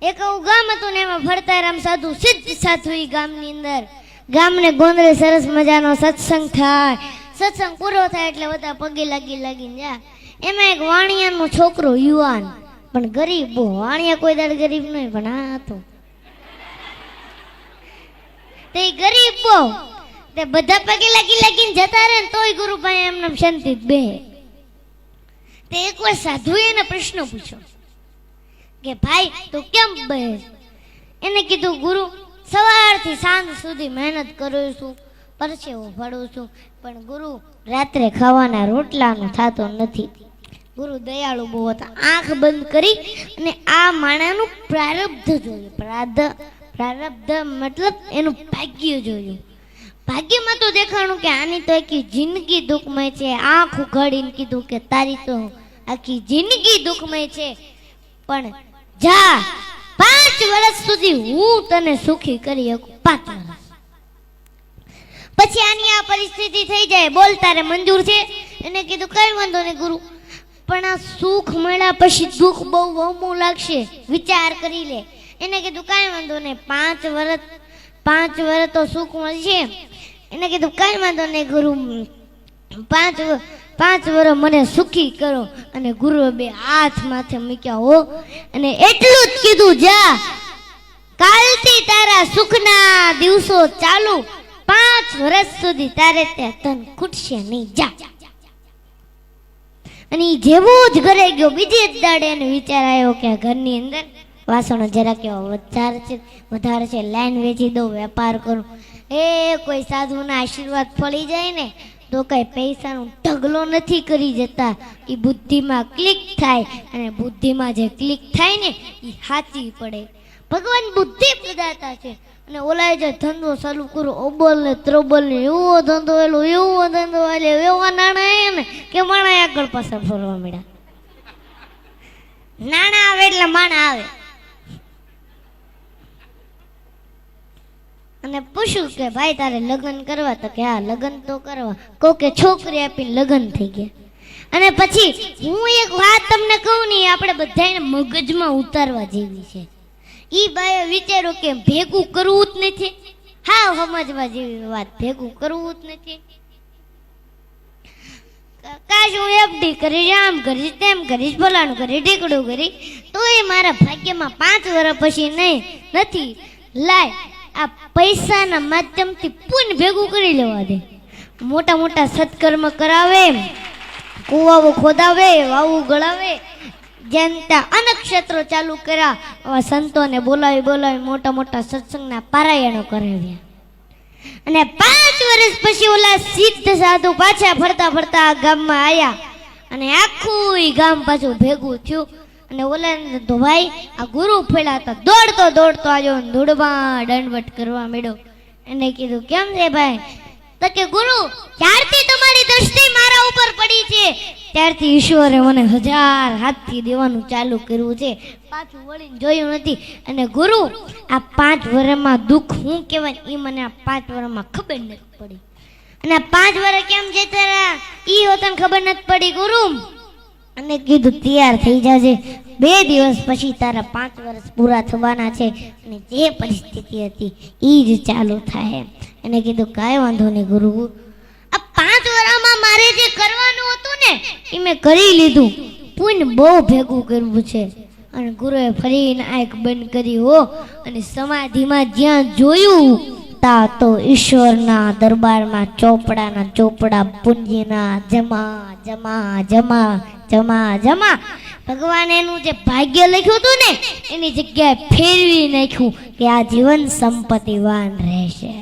એક ગામ હતું ને એમાં ભરતારામ સાધુ સિદ્ધ સાધુ ઈ ગામની અંદર ગામને ગોંદરે સરસ મજાનો સત્સંગ થાય. સત્સંગ પૂરો થાય એટલે બધા પગે લાગીને જા. એમાં એક વાણિયાનો છોકરો યુવાન પણ ગરીબ, બહુ વાણિયા કોઈ દાડ ગરીબ નહીં પણ આ હતો તે ગરીબ બહુ. તે બધા પગે લાગીને જતા રહે ને તોય ગુરુભાઈ એમને શાંતિ બે. તે એકવાર સાધુએ એને પ્રશ્ન પૂછ્યો કે ભાઈ તું કેમ બે? એને કીધું ગુરુ સવારથી સાંજ સુધી મહેનત કરું છું, પરસેવો ભળું છું, પણ ગુરુ રાત્રે ખાવાના રોટલાનું થતો નથી. ગુરુ દયાળુ બહુ હતા. આંખ બંધ કરી અને આ માણાનું પ્રારબ્ધ જોયું. પ્રારબ્ધ મતલબ એનું ભાગ્ય જોયું. ભાગ્યમાં તો દેખાણું કે આની તો આખી જિંદગી દુઃખમય છે. આંખ ઉઘાડીને કીધું કે તારી તો આખી જિંદગી દુઃખમય છે, પણ જા 5 વર્ષ સુધી હું તને સુખી કરી શકું. 5 વર્ષ પછી આની આ પરિસ્થિતિ થઈ જાય. બોલ તારે મંજૂર છે? એને કીધું કઈ વાંધો નહીં ગુરુ, પણ આ સુખ મળ્યા પછી દુઃખ બહુ વહમું લાગશે, વિચાર કરી લે. એને કીધું કઈ વાંધો નહીં, 5 વર્ષ તો સુખ મળશે. એને કીધું કઈ વાંધો નહીં ગુરુ, 5 વર્ષ મને સુખી કરો. અને ગુરુએ 2 હાથ માથે મૂક્યા હો અને એટલું જ કીધું જા કાલથી તારા સુખના દિવસો ચાલુ, 5 વર્ષ સુધી તારે ત્યાં તન ખૂટશે નહીં, જા. અને જેવો જ ઘરે ગયો બીજે જ દાડે એને વિચાર આવ્યો કે ઘરની અંદર વાસણો જરા કેવા વધારે છે, લાઈન વેચી દઉં, વેપાર કરું. કોઈ સાધુના આશીર્વાદ ફળી જાય ને તો કઈ પૈસાનો ઢગલો નથી કરી જતા. એ બુદ્ધિમાં ક્લિક થાય અને બુદ્ધિમાં જે ક્લિક થાય ને એ સાચી પડે. ભગવાન બુદ્ધિ પ્રદાતા છે. અને ઓલાએ જે ધંધો ચાલુ કરો ઓબલ ને ત્રોબલ ને એવો ધંધો એવા નાણાં ને કે માણા આગળ પાછળ ફરવા મળ્યા. નાણાં આવે એટલે માણા આવે. અને પૂછ્યું કે ભાઈ તારે લગ્ન કરવા? તો કે હા લગ્ન તો કરવા. કહો કે છોકરી આપીને લગ્ન થઈ ગયા. અને પછી હું એક વાત તમને કહું ને, આપણે બધાને મગજમાં ઉતારવા જેવી છે. ઈ બાએ વિચાર્યું કે ભેગું કરવું જ નથી. હા સમજવા જેવી વાત, ભેગું કરવું જ નથી. કાશ હું એફડી કરીશ, આમ કરીશ, તેમ કરીશ, ફલાણું કરીશ, ઢીકડું કરીશ, તો એ મારા ભાગ્યમાં 5 વર્ષ પછી નથી. લાય આ પૈસાના માધ્યમથી પુણ્ય ભેગું કરી લેવા દે. મોટા મોટા સત્કર્મ કરાવે, કુવાઓ ખોદાવે, વાવું ગળાવે, જનતા અનક્ષેત્રો ચાલુ કર્યા, સંતોને બોલાવી મોટા મોટા સત્સંગના પારાયણો કરાવ્યા. અને 5 વર્ષ પછી ઓલા સિદ્ધ સાધુ પાછા ફરતા ગામમાં આવ્યા અને આખું ગામ પાછું ભેગું થયું. અને ઓલા તો ભાઈ આ ગુરુ ફેલા હતા, દોડતો આવ્યો, ધૂળમાં દંડવટ કરવા માંડ્યો. એને કીધું કેમ છે ભાઈ? તો કે ગુરુ જ્યારથી તમારી દ્રષ્ટિ મારા ઉપર પડી છે ત્યારથી ઈશ્વરે મને 1000 હાથથી દેવાનું ચાલુ કર્યું છે, પાછું વળીને જોયું નથી. અને ગુરુ આ 5 વર્ષમાં દુઃખ શું કહેવાય એ મને આ 5 વર્ષમાં ખબર નથી પડી. અને 5 વર્ષ કેમ જતા રહ્યા એ હોતને ખબર નથી પડી ગુરુ. અને કીધું તૈયાર થઈ જાજે, 2 દિવસ પછી તારા 5 વર્ષ પૂરા થવાના છે અને જે પરિસ્થિતિ હતી એ જ ચાલુ થાય. એને કીધું કાંઈ વાંધો નહીં ગુરુ, આ 5 વર્ષમાં મારે જે કરવાનું હતું ને એ મેં કરી લીધું, પુણ્ય બહુ ભેગું કરવું છે. અને ગુરુએ ફરીને આંખ બંધ કરી હો અને સમાધિમાં જ્યાં જોયું તા તો ઈશ્વરના દરબારમાં ચોપડા પુણ્યના જમા. ભગવાન એનું જે ભાગ્ય લખ્યું હતું ને એની જગ્યાએ ફેરવી નાખ્યું કે આ જીવન સંપત્તિવાન રહેશે.